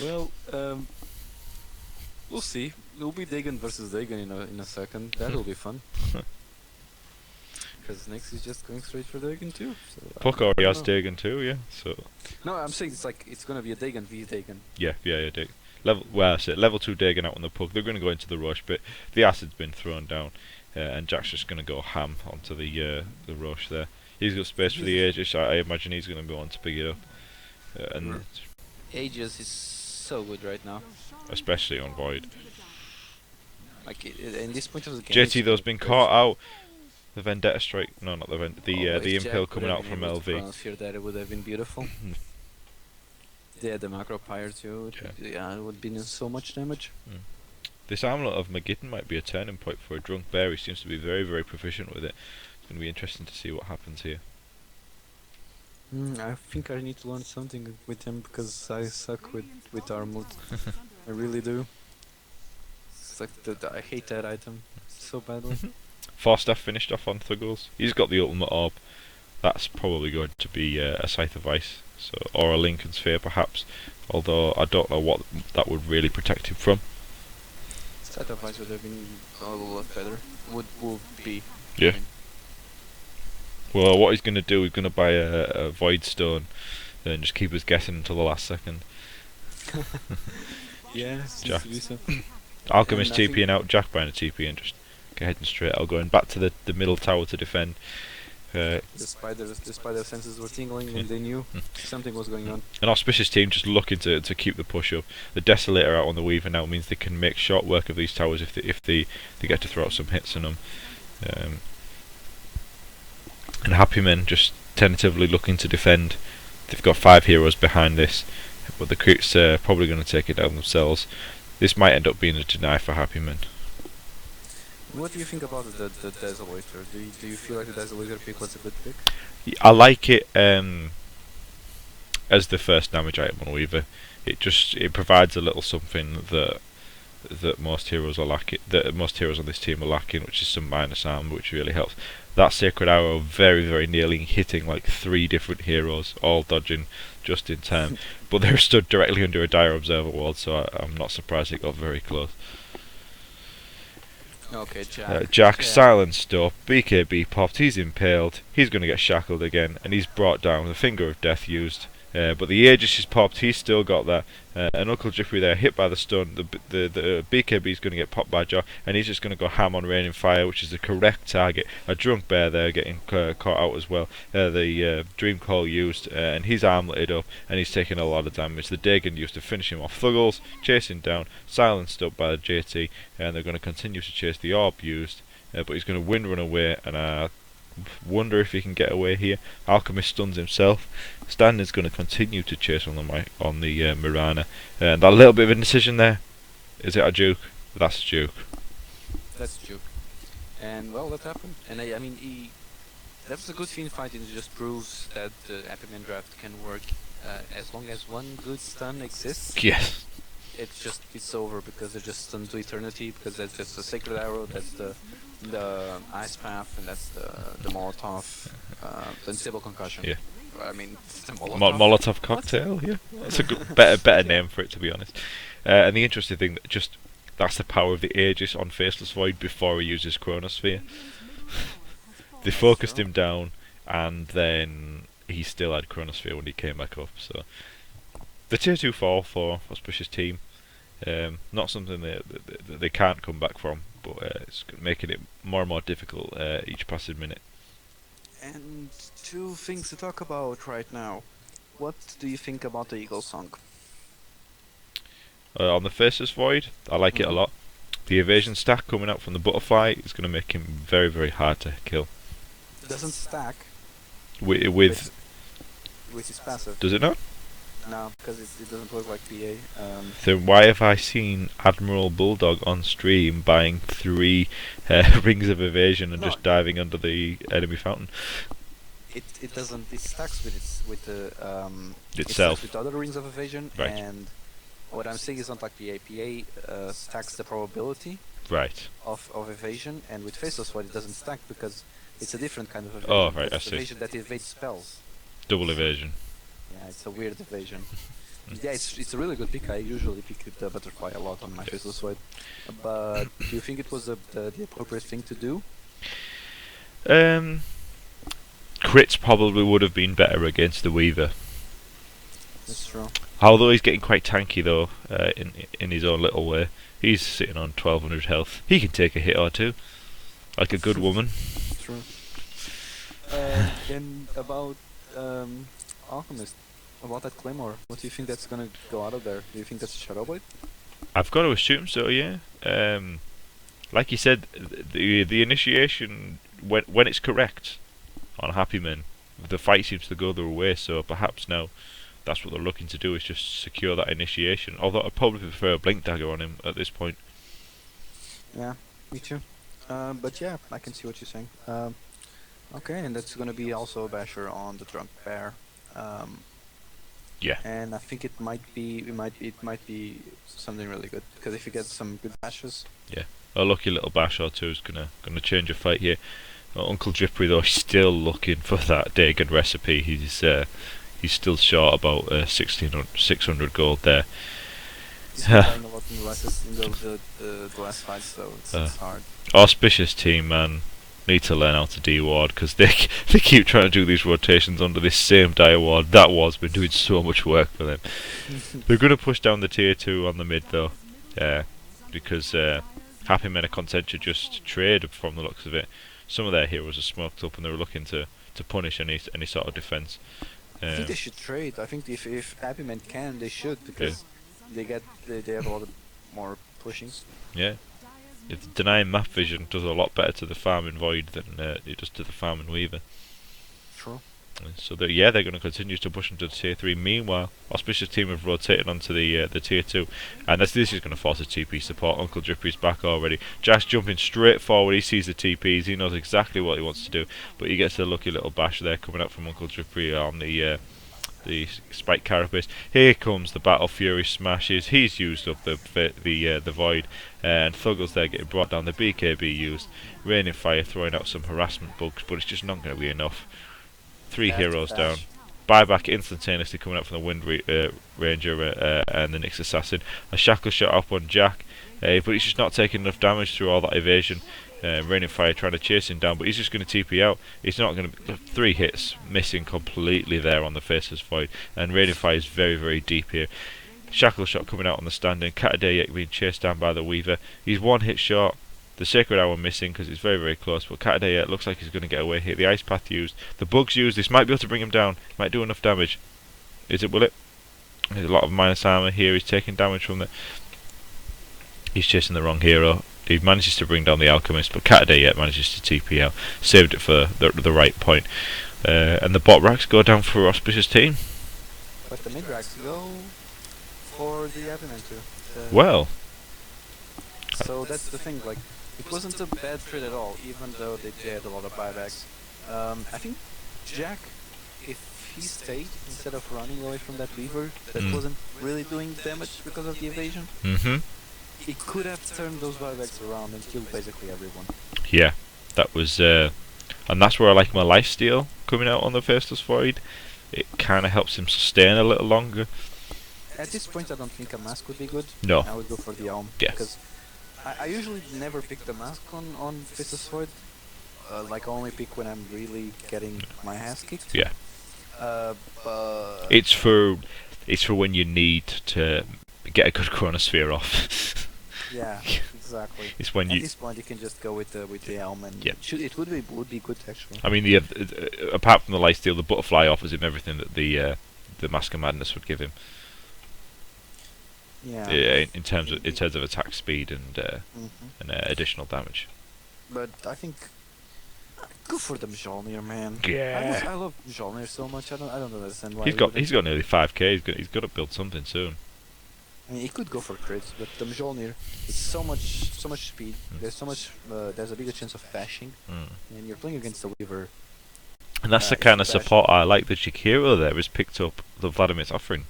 Well, we'll see. It'll be Dagon versus Dagon in a second. That'll be fun. Because Nyx is just going straight for Dagon too. So Puck already has Dagon too, yeah. So. No, I'm saying it's gonna be a Dagon v Dagon. Yeah, Dagon. Level 2 Dagon out on the Puck. They're going to go into the rush, but the acid's been thrown down, and Jack's just going to go ham onto the rush there. He's got space for the Aegis. I imagine he's going to be on to pick it up. And Aegis is so good right now, especially on Void. Like in this point of the game. JT though's been caught out. The Vendetta Strike, no, not the the Impale coming out from LV. That it would have been beautiful. Yeah, the Macro Pyre too. Yeah, it would have been so much damage. This Amulet of Magidden might be a turning point for a Drunk Bear. He seems to be very, very proficient with it. It's going to be interesting to see what happens here. I think I need to learn something with him because I suck with Armut. I really do. It's like I hate that item so badly. Falstaff finished off on Thuggles. He's got the ultimate orb. That's probably going to be a Scythe of Ice, or a Lincoln Sphere perhaps. Although I don't know what that would really protect him from. Scythe of Ice would have been a lot better. Would be. Yeah. Well, what he's going to do, he's going to buy a Void Stone and just keep us guessing until the last second. Yeah. Jack. Alchemist TPing out. Jack buying a TP and just heading straight. I'll go in back to the middle tower to defend. The spider senses were tingling, and they knew something was going on. An Auspicious team just looking to keep the push up. The Desolator out on the Weaver now means they can make short work of these towers if they get to throw out some hits on them. And HAPPYMEN just tentatively looking to defend. They've got 5 heroes behind this, but the creeps are probably going to take it down themselves. This might end up being a deny for HAPPYMEN. What do you think about the Desolator? Do you feel like the Desolator pick was a good pick? I like it as the first damage item on Weaver. It provides a little something that most heroes are lacking. That most heroes on this team are lacking, which is some minus armor, which really helps. That Sacred Arrow very, very nearly hitting like 3 different heroes, all dodging just in time. But they're stood directly under a dire observer ward, so I'm not surprised it got very close. Okay, Jack. Jack silenced up, BKB popped, he's impaled, he's going to get shackled again, and he's brought down, the Finger of Death used. But the Aegis is popped, he's still got that. And Uncle Jeffrey there, hit by the stun, the BKB is going to get popped by Jock, and he's just going to go ham on Raining Fire, which is the correct target. A Drunk Bear there getting caught out as well. The Dream Call used, and he's armleted up, and he's taking a lot of damage. The Dagon used to finish him off. Thuggles chasing down, silenced up by the JT, and they're going to continue to chase. The Orb used, but he's going to run away, and wonder if he can get away here. Alchemist stuns himself. Stan is going to continue to chase on the Mirana, and that little bit of indecision there. Is it a juke? That's a juke. That's a juke. And well, that happened. And I mean, that was a good team fight, and it just proves that the HAPPYMEN draft can work as long as one good stun exists. Yes. It's over because they're just stunned to eternity, because that's just the Sacred Arrow, that's the Ice Path, and that's the Molotov, the Unstable Concussion. Yeah. I mean, the Molotov. Molotov cocktail. Yeah. That's a good, better name for it, to be honest. And the interesting thing that's the power of the Aegis on Faceless Void before he uses Chronosphere. They focused him down, and then he still had Chronosphere when he came back up. So the tier 2 fall for Auspicious team. Not something that they can't come back from, but it's making it more and more difficult each passing minute. And 2 things to talk about right now. What do you think about the Eagle Song? On the Faceless Void, I like it a lot. The evasion stack coming out from the Butterfly is going to make him very, very hard to kill. It doesn't stack With his passive. Does it not? No, because it doesn't work like PA. Then why have I seen Admiral Bulldog on stream buying 3 rings of evasion and just diving under the enemy fountain? It doesn't. It stacks with the Itself. It stacks with other rings of evasion, Right. And what I'm saying is not like PA. PA stacks the probability Right. of evasion, and with Faceless Void it doesn't stack because it's a different kind of evasion. Oh, right, I It's see. evasion that evades spells. Double evasion. Yeah, it's a weird evasion. Yeah, it's a really good pick. I usually pick the Butterfly a lot on my Faceless Void. But do you think it was the appropriate thing to do? Crits probably would have been better against the Weaver. That's true. Although he's getting quite tanky though, in his own little way. He's sitting on 1200 health. He can take a hit or 2, like a good woman. True. And about Alchemist, about that Claymore, what do you think that's gonna go out of there? Do you think that's a Shadow Blade? I've got to assume so, yeah. Like you said, the initiation, when it's correct on HAPPYMEN, the fight seems to go their way, so perhaps now that's what they're looking to do, is just secure that initiation. Although I'd probably prefer a Blink Dagger on him at this point. Yeah, me too. But yeah, I can see what you're saying. Okay, and that's gonna be also a basher on the Drunk Bear. Yeah. And I think it might be something really good, because if you get some good bashes. Yeah, a lucky little bash or 2 is gonna change a fight here. Uncle Jippery though, he's still looking for that Dagon recipe. He's still short about 600 gold there. He's been a lot in the last fight, so it's hard. Auspicious team, man, need to learn how to de-ward, because they keep trying to do these rotations under this same dire ward. That ward's been doing so much work for them. They're going to push down the tier 2 on the mid though, because HAPPYMEN are content to just trade from the looks of it. Some of their heroes are smoked up and they're looking to to punish any sort of defense. I think they should trade. I think if HAPPYMEN can, they should, because they have a lot of more pushings. Yeah. If denying map vision does a lot better to the farming void than it does to the farming weaver. True. So they're going to continue to push into the tier 3. Meanwhile, Auspicious team have rotated onto the tier 2, and this is going to force a TP support. Uncle Drippy's back already. Jack's jumping straight forward. He sees the TPs. He knows exactly what he wants to do, but he gets a lucky little bash there coming up from Uncle Drippy on the spike carapace. Here comes the Battle Fury smashes. He's used up the void, and Thuggles there getting brought down. The BKB used. Raining Fire throwing out some harassment bugs, but it's just not going to be enough. 3 heroes down. Buyback instantaneously coming up from the Wind Ranger and the Nyx Assassin. A shackle shot up on Jack, but he's just not taking enough damage through all that evasion. Raining Fire trying to chase him down, but he's just going to TP out. He's not going to. 3 hits missing completely there on the Faceless Void, and Raining Fire is very, very deep here. Shackle shot coming out on the standing. Katadayek being chased down by the Weaver. He's 1 hit short. The Sacred Hour missing because it's very, very close, but Katadayek looks like he's going to get away here. The Ice Path used. The Bugs used. This might be able to bring him down. Might do enough damage. Is it? Will it? There's a lot of minus armor here. He's taking damage from the. He's chasing the wrong hero. He manages to bring down the Alchemist, but Katadayek manages to TP out. Saved it for the right point. And the bot racks go down for Auspicious team. But the mid racks go for the HAPPYMEN too. Well. So that's the thing, like, it wasn't a bad trade at all, even though they had a lot of buybacks. I think Jack, if he stayed instead of running away from that Weaver that wasn't really doing damage because of the evasion, he could have turned those buybacks around and killed basically everyone. Yeah, that was, and that's where I like my lifesteal coming out on the Faceless Void. It kind of helps him sustain a little longer. At this point, I don't think a mask would be good. No. I would go for the Elm. Yeah. Because I usually never pick the mask on Faceless Void. Like, I only pick when I'm really getting my ass kicked. Yeah. But it's for when you need to get a good chronosphere off. Yeah, exactly. It's when At this point, you can just go with the Elm, and it would be good actually. I mean, apart from the lifesteal, the Butterfly offers him everything that the Mask of Madness would give him. Yeah. In terms of attack speed and additional damage. But I think go for the Mjolnir, man. Yeah. I love Mjolnir so much. I don't understand why. He's got nearly 5k. He's got to build something soon. I mean, he could go for crits, but the Mjolnir, it's so much speed. There's so much. There's a bigger chance of bashing, and you're playing against the Weaver. And that's the kind of support I like. The Jakiro there has picked up the Vladimir's offering.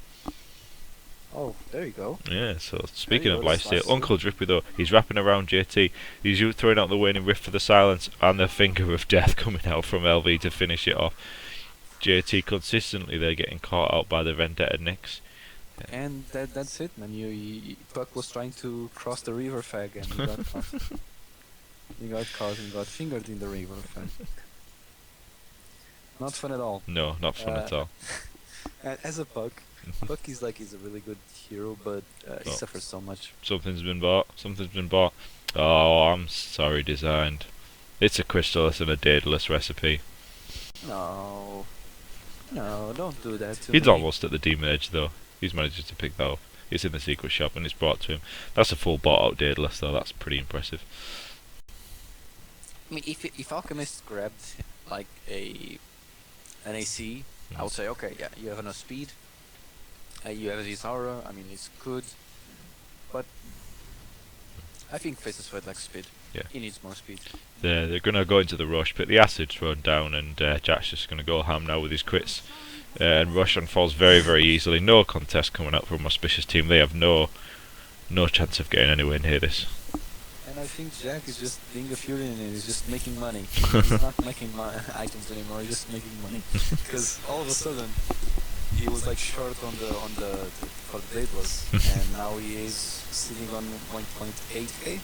Oh, there you go. Yeah, so speaking of lifesteal, Uncle Drippy though, he's wrapping around JT. He's throwing out the waning rift for the silence and the finger of death coming out from LV to finish it off. JT consistently they're getting caught out by the Vendetta Nyx. And that's it, man. Puck was trying to cross the river fag and he got caught. He got caught and got fingered in the river fag. Not fun at all. No, not fun at all. As a Puck, Puck he's a really good hero, but he suffers so much. Something's been bought. Oh, I'm sorry, Designed. It's a Crystallis and a Daedalus recipe. No, don't do that to He's me. almost at the Demon Edge though. He's managed to pick that up. It's in the secret shop and it's brought to him. That's a full bought out Daedalus though, that's pretty impressive. I mean, if Alchemist grabbed like an AC, I would say, okay, yeah, you have enough speed. You have his aura, I mean, it's good. But I think Faceless Void lacks speed. Yeah. He needs more speed. They're going to go into the rush, but the acid's thrown down and Jack's just going to go ham now with his crits. And Roshan falls very, very easily. No contest coming out from Auspicious team. They have no chance of getting anywhere near this. And I think Jack is just being a Fury and he's just making money. He's not making items anymore, he's just making money. Because all of a sudden, he was like short on the for the Daedalus, and now he is sitting on 1.8k.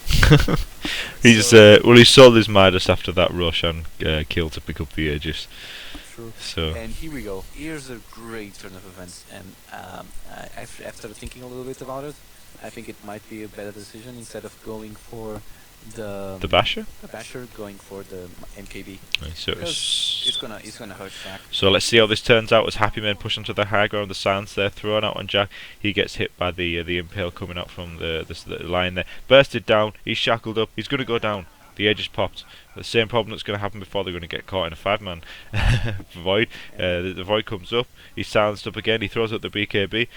He sold his Midas after that Roshan kill to pick up the Aegis. True. So. And here we go. Here's a great turn of events, and after thinking a little bit about it, I think it might be a better decision instead of going for The Basher? The Basher going for the MKB. Right, so it's gonna hurt Jack. So let's see how this turns out as HAPPYMEN push onto the high ground. The sands there thrown out on Jack. He gets hit by the impale coming out from the line there. Bursted down. He's shackled up. He's going to go down. The edge is popped. The same problem that's going to happen before. They're going to get caught in a 5-man void. The void comes up. He's silenced up again. He throws out the BKB.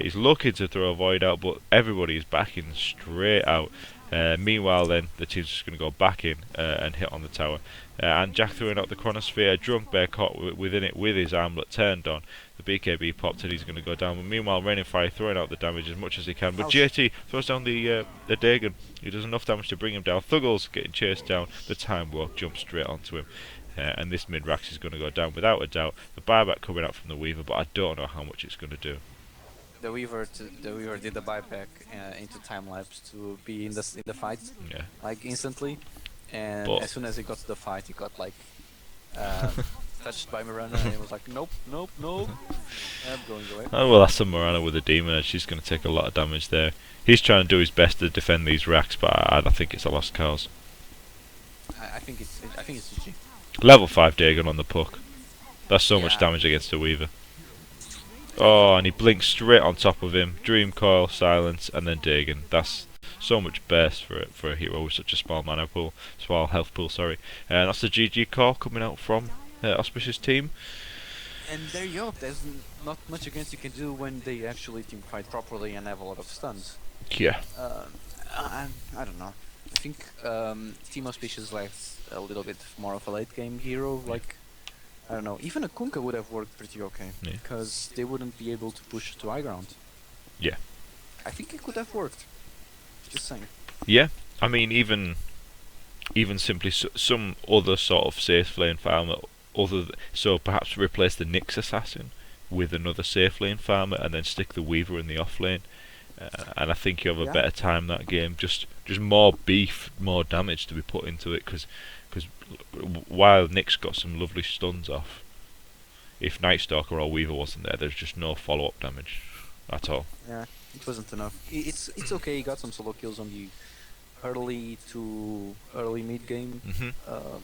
He's looking to throw a void out, but everybody is backing straight out. Meanwhile, then the team's just going to go back in and hit on the tower. And Jack throwing out the chronosphere. A drunk bear caught within it with his armlet turned on. The BKB popped and he's going to go down. But meanwhile, Raining Fire throwing out the damage as much as he can. But JT throws down the Dagon. He does enough damage to bring him down. Thuggles getting chased down. The Time Walk jumps straight onto him. And this mid-rax is going to go down without a doubt. The buyback coming out from the Weaver, but I don't know how much it's going to do. The Weaver did the buyback into time lapse to be in the fight, like instantly. And as soon as he got to the fight, he got like touched by Miranda, and he was like, nope, nope, nope. I'm going away. Oh well, that's a Miranda with a demon, and she's going to take a lot of damage there. He's trying to do his best to defend these racks, but I think it's a lost cause. I think it's GG. Level 5 Dagon on the puck. That's so much damage against the Weaver. Oh, and he blinks straight on top of him. Dream Coil, Silence, and then Dagon. That's so much burst for a hero with such a small mana pool, small health pool. Sorry, and that's the GG call coming out from Auspicious team. And there you go. There's not much against you can do when they actually team fight properly and have a lot of stuns. Yeah. I don't know. I think Team Auspicious lacks a little bit more of a late game hero. Like, I don't know. Even a Kunkka would have worked pretty okay because they wouldn't be able to push to high ground. Yeah. I think it could have worked. Just saying. Yeah, I mean, even simply some other sort of safe lane farmer, so perhaps replace the Nyx assassin with another safe lane farmer, and then stick the Weaver in the off lane, and I think you have a better time that game. Just more beef, more damage to be put into it, because while Nyx got some lovely stuns off, if Night Stalker or Weaver wasn't there, there's just no follow up damage at all. Yeah. It wasn't enough. It's okay. He got some solo kills on the early to early mid game.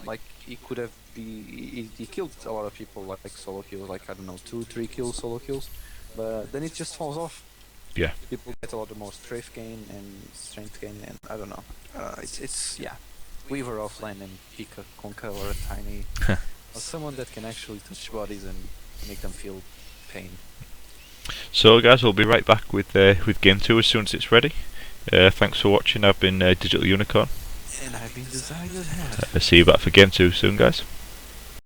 Like he could have he killed a lot of people like solo kills, like I don't know 2-3 kills solo kills, but then it just falls off. Yeah. People get a lot more strafe gain and strength gain, and I don't know. It's Weaver offline and pick a Kunkka or a Tiny or someone that can actually touch bodies and make them feel pain. So guys, we'll be right back with game 2 as soon as it's ready. Thanks for watching. I've been Digital Unicorn. And I've been Designer's Hat. See you back for game 2 soon, guys.